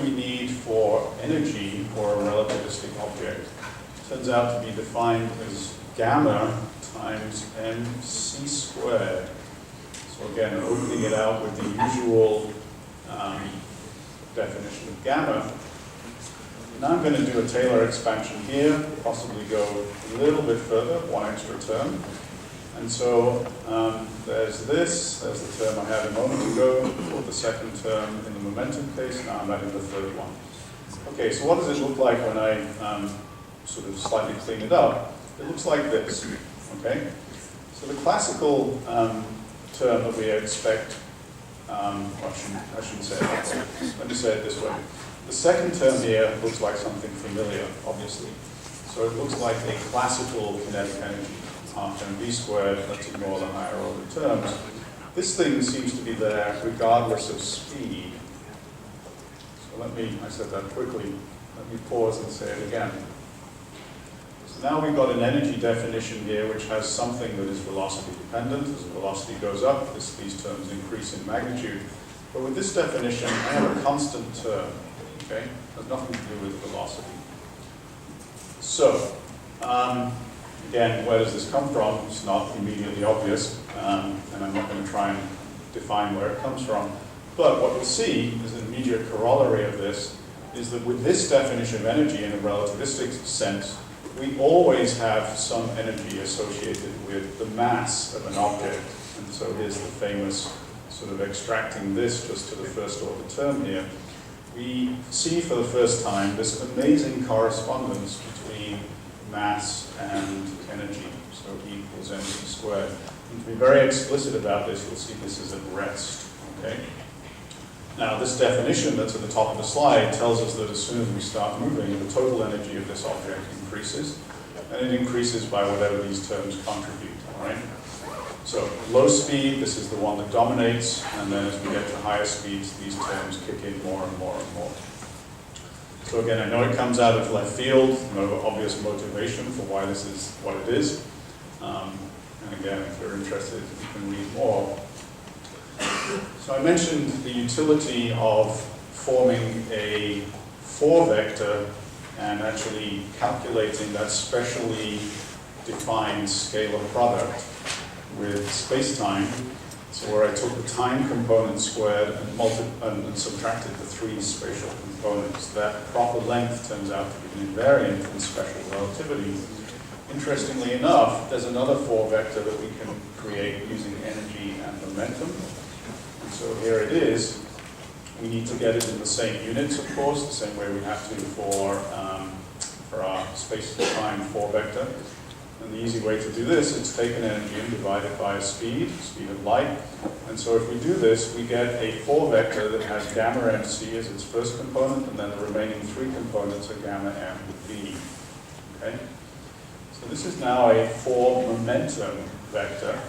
we need for energy for a relativistic object turns out to be defined as gamma times mc squared. So again, opening it out with the usual definition of gamma. Now I'm going to do a Taylor expansion here, possibly go a little bit further, one extra term. And so there's this, there's the term I had a moment ago, for the second term in the momentum case, now I'm adding the third one. Okay, so what does it look like when I sort of slightly clean it up? It looks like this, okay? So the classical term that we expect, I shouldn't say it that way. Let me say it this way. The second term here looks like something familiar, obviously. So it looks like a classical kinetic energy. Half mv squared, let's ignore the higher order terms. This thing seems to be there regardless of speed. So I said that quickly, let me pause and say it again. So now we've got an energy definition here which has something that is velocity dependent. As the velocity goes up, these terms increase in magnitude. But with this definition, I have a constant term, okay? It has nothing to do with velocity. So, again, where does this come from? It's not immediately obvious, and I'm not going to try and define where it comes from. But what we'll see as an immediate corollary of this is that with this definition of energy in a relativistic sense, we always have some energy associated with the mass of an object. And so here's the famous sort of extracting this just to the first order term here. We see for the first time this amazing correspondence between mass and energy, so E equals mc squared. And to be very explicit about this, you'll see this is at rest, okay? Now this definition that's at the top of the slide tells us that as soon as we start moving, the total energy of this object increases, and it increases by whatever these terms contribute, all right? So low speed, this is the one that dominates, and then as we get to higher speeds, these terms kick in more and more and more. So again, I know it comes out of left field, no obvious motivation for why this is what it is. And again, if you're interested, you can read more. So I mentioned the utility of forming a 4-vector and actually calculating that specially defined scalar product with space-time. So where I took the time component squared and subtracted the 3 spatial components, that proper length turns out to be an invariant in special relativity. Interestingly enough, there's another 4-vector that we can create using energy and momentum. And so here it is. We need to get it in the same units, of course, the same way we have to for our space-time 4-vector. And the easy way to do this is take an energy and divide it by a speed of light. And so if we do this, we get a 4-vector that has gamma mc as its first component, and then the remaining 3 components are gamma m v. Okay? So this is now a 4-momentum vector.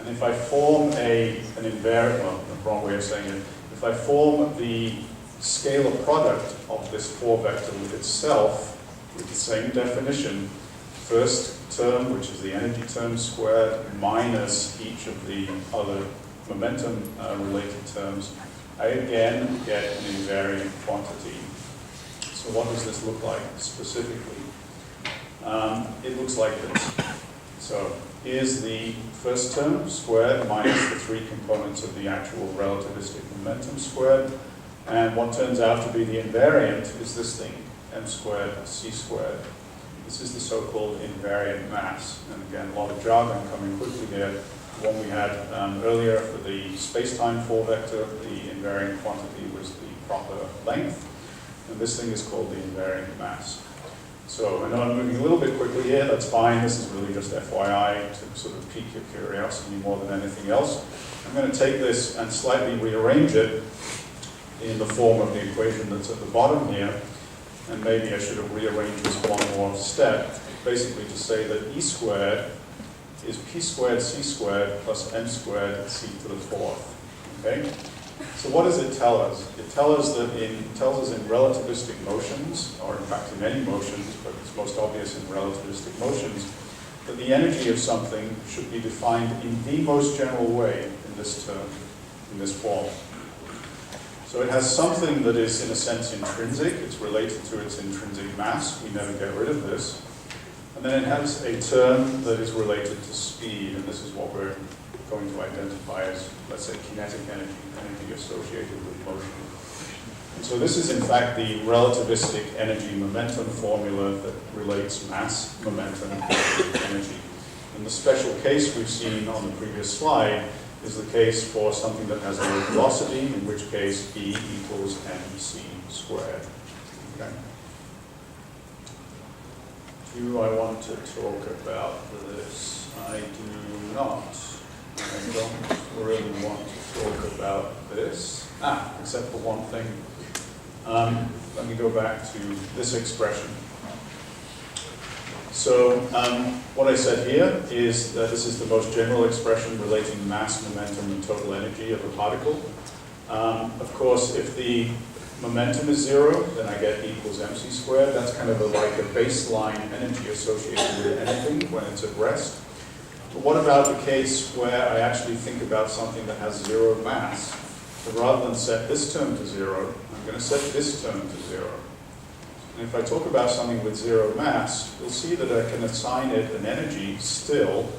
And if I form an invariant, well, the wrong way of saying it, if I form the scalar product of this 4-vector with itself, with the same definition, first term, which is the energy term squared, minus each of the other momentum-related terms, I again get an invariant quantity. So what does this look like specifically? It looks like this. So here's the first term squared minus the 3 components of the actual relativistic momentum squared. And what turns out to be the invariant is this thing, m squared c squared. This is the so-called invariant mass. And again, a lot of jargon coming quickly here. The one we had earlier for the space-time 4-vector, the invariant quantity was the proper length. And this thing is called the invariant mass. So I know I'm moving a little bit quickly here, that's fine. This is really just FYI to sort of pique your curiosity more than anything else. I'm going to take this and slightly rearrange it in the form of the equation that's at the bottom here. And maybe I should have rearranged this one more step, basically to say that E squared is P squared C squared plus M squared C to the 4th. Okay? So what does it tell us? It tells us in relativistic motions, or in fact in any motions, but it's most obvious in relativistic motions, that the energy of something should be defined in the most general way in this term, in this form. So it has something that is, in a sense, intrinsic. It's related to its intrinsic mass. We never get rid of this. And then it has a term that is related to speed, and this is what we're going to identify as, let's say, kinetic energy, energy associated with motion. And so this is, in fact, the relativistic energy momentum formula that relates mass, momentum, and energy. And the special case we've seen on the previous slide is the case for something that has a low velocity, in which case E equals mc squared. Okay. Do I want to talk about this? I do not. I don't really want to talk about this. Except for one thing. Let me go back to this expression. So what I said here is that this is the most general expression relating mass, momentum, and total energy of a particle. Of course, if the momentum is 0, then I get E equals mc squared. That's kind of like a baseline energy associated with anything when it's at rest. But what about the case where I actually think about something that has 0 mass? So rather than set this term to 0, I'm going to set this term to 0. And if I talk about something with 0 mass, you'll see that I can assign it an energy still,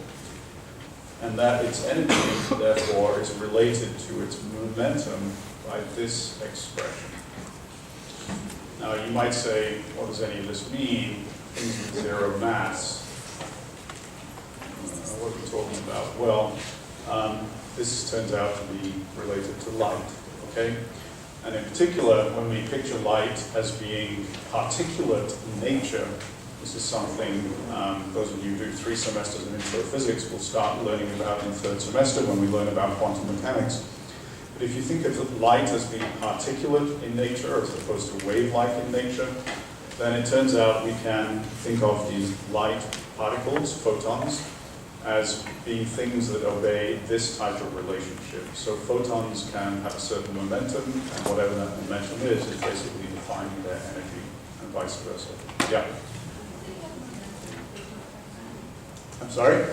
and that its energy, therefore, is related to its momentum by this expression. Now, you might say, what does any of this mean? Things with 0 mass. What are we talking about? Well, this turns out to be related to light, okay? And in particular, when we picture light as being particulate in nature, this is something those of you who do 3 semesters of intro physics will start learning about in the 3rd semester when we learn about quantum mechanics. But if you think of light as being particulate in nature as opposed to wave-like in nature, then it turns out we can think of these light particles, photons, as being things that obey this type of relationship. So photons can have a certain momentum, and whatever that momentum is basically defining their energy, and vice versa. Yeah? I'm sorry?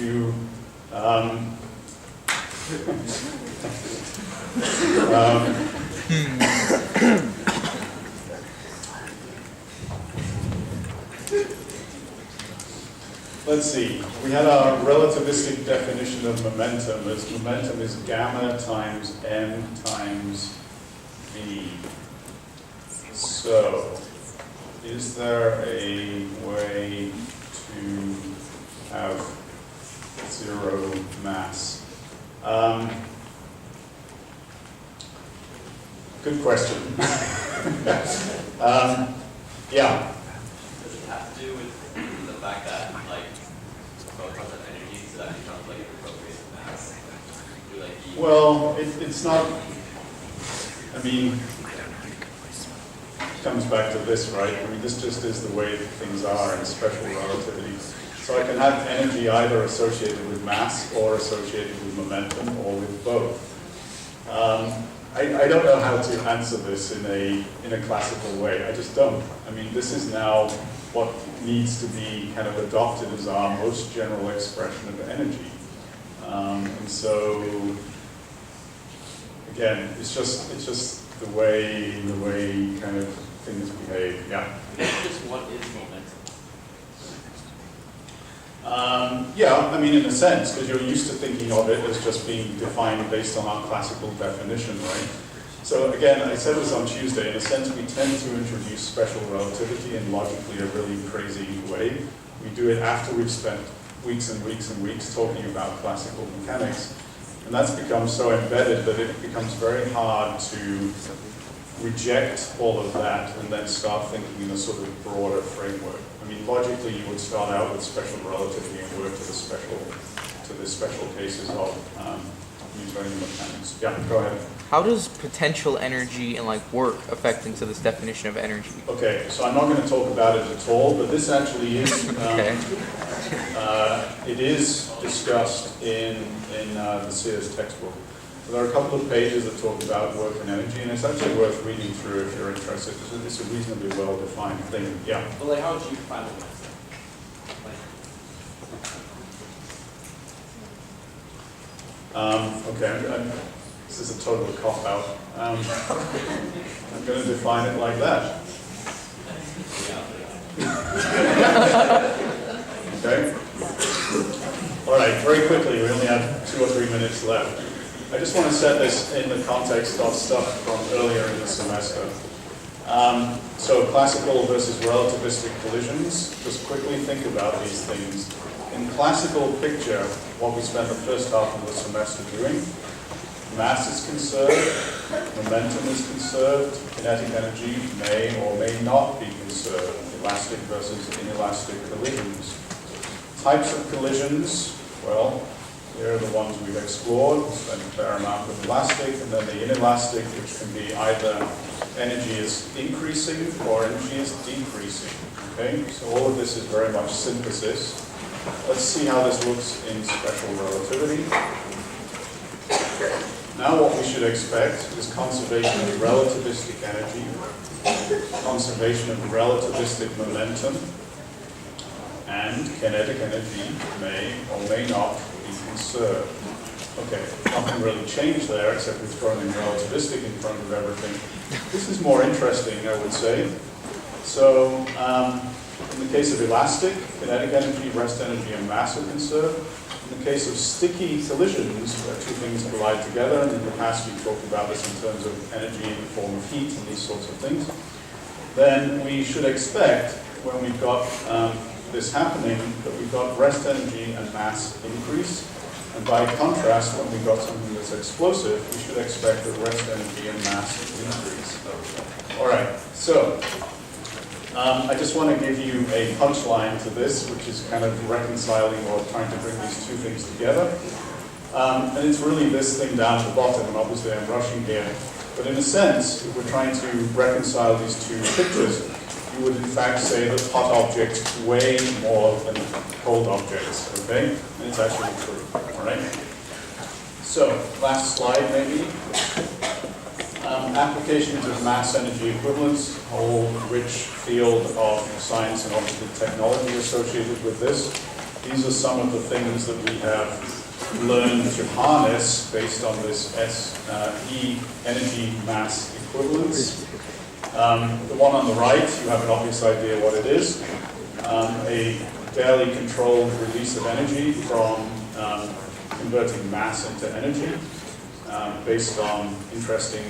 You, let's see, we had our relativistic definition of momentum as momentum is gamma times m times v. So, is there a way to have 0 mass? Good question. Yeah. Does it have to do with the fact that, like, photons have energy, so that becomes, like, an appropriate mass? Do, like, Well, it's not, I mean, it comes back to this, right? I mean, this just is the way that things are in special relativity. So I can have energy either associated with mass or associated with momentum or with both. I don't know how to answer this in a classical way. I just don't. I mean, this is now what needs to be kind of adopted as our most general expression of energy. And so, again, it's just the way kind of things behave. Yeah. Just what is momentum? Yeah, I mean, in a sense, because you're used to thinking of it as just being defined based on our classical definition, right? So again, I said this on Tuesday, in a sense, we tend to introduce special relativity in logically a really crazy way. We do it after we've spent weeks and weeks and weeks talking about classical mechanics. And that's become so embedded that it becomes very hard to reject all of that and then start thinking in a sort of broader framework. I mean, logically, you would start out with special relativity and work to the special cases of Newtonian mechanics. Yeah, go ahead. How does potential energy and work affect into this definition of energy? Okay, so I'm not going to talk about it at all, but this actually is Okay. It is discussed in the Sears textbook. So there are a couple of pages that talk about work and energy, and it's actually worth reading through if you're interested. It's a reasonably well-defined thing. Yeah. Well, how would you define momentum? Okay, this is a total cop-out. I'm going to define it like that. Okay? All right, very quickly, we only have 2 or 3 minutes left. I just want to set this in the context of stuff from earlier in the semester. So classical versus relativistic collisions, just quickly think about these things. In classical picture, what we spent the first half of the semester doing, mass is conserved, momentum is conserved, kinetic energy may or may not be conserved, elastic versus inelastic collisions. Types of collisions, well, here are the ones we've explored. We spent a fair amount with elastic, and then the inelastic, which can be either energy is increasing or energy is decreasing. Okay, so all of this is very much synthesis. Let's see how this looks in special relativity. Now what we should expect is conservation of relativistic energy, conservation of relativistic momentum, and kinetic energy may or may not be conserved. Okay, nothing really changed there except we've thrown in relativistic in front of everything. This is more interesting, I would say. So, in the case of elastic, kinetic energy, rest energy, and mass are conserved. In the case of sticky collisions, where two things collide together, and in the past we talked about this in terms of energy in the form of heat and these sorts of things, then we should expect, when we've got this happening, that we've got rest energy and mass increase. And by contrast, when we've got something that's explosive, we should expect that rest energy and mass increase. All right, so I just want to give you a punchline to this, which is kind of reconciling or trying to bring these two things together. And it's really this thing down at the bottom, and obviously I'm rushing here. But in a sense, if we're trying to reconcile these two pictures, you would in fact say that hot objects weigh more than cold objects, okay? And it's actually true, all right? So, last slide maybe. Applications of mass energy equivalence, a whole rich field of science and obviously technology associated with this. These are some of the things that we have learned to harness based on this SE energy mass equivalence. The one on the right, you have an obvious idea what it is. A fairly controlled release of energy from converting mass into energy based on interesting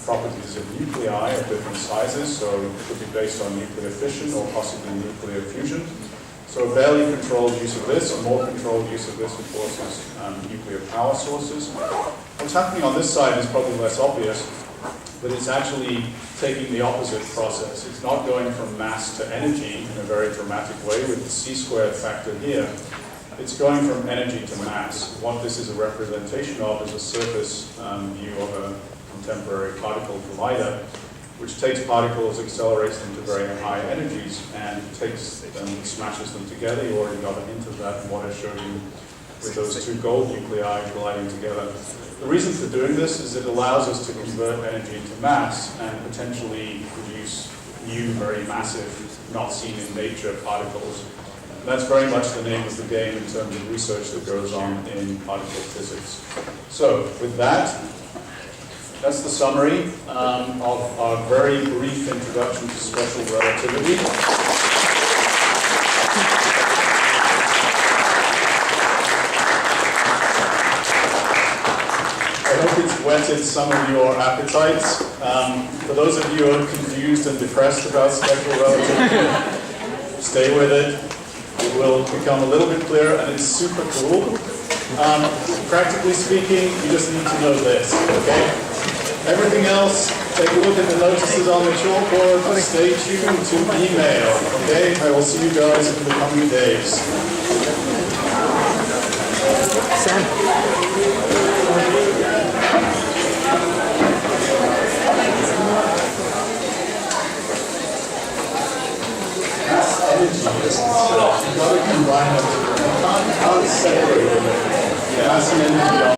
properties of nuclei of different sizes. So it could be based on nuclear fission or possibly nuclear fusion. So a fairly controlled use of this, a more controlled use of this, of course, is nuclear power sources. What's happening on this side is probably less obvious, but it's actually taking the opposite process. It's not going from mass to energy in a very dramatic way with the c² factor here. It's going from energy to mass. What this is a representation of is a surface view of a contemporary particle collider, which takes particles, accelerates them to very high energies, and takes them, smashes them together. You already got a hint of that in what I showed you with those two gold nuclei colliding together. The reason for doing this is it allows us to convert energy into mass and potentially produce new, very massive, not seen in nature particles. And that's very much the name of the game in terms of research that goes on in particle physics. So with that, that's the summary of our very brief introduction to special relativity. I hope it's whetted some of your appetites. For those of you who are confused and depressed about special relativity, stay with it. It will become a little bit clearer, and it's super cool. Practically speaking, you just need to know this, okay? Everything else, take a look at the notices on the chalkboard. Stay tuned to email, okay? I will see you guys in the coming days. You've got to combine them. You can't separate them. Mass and energy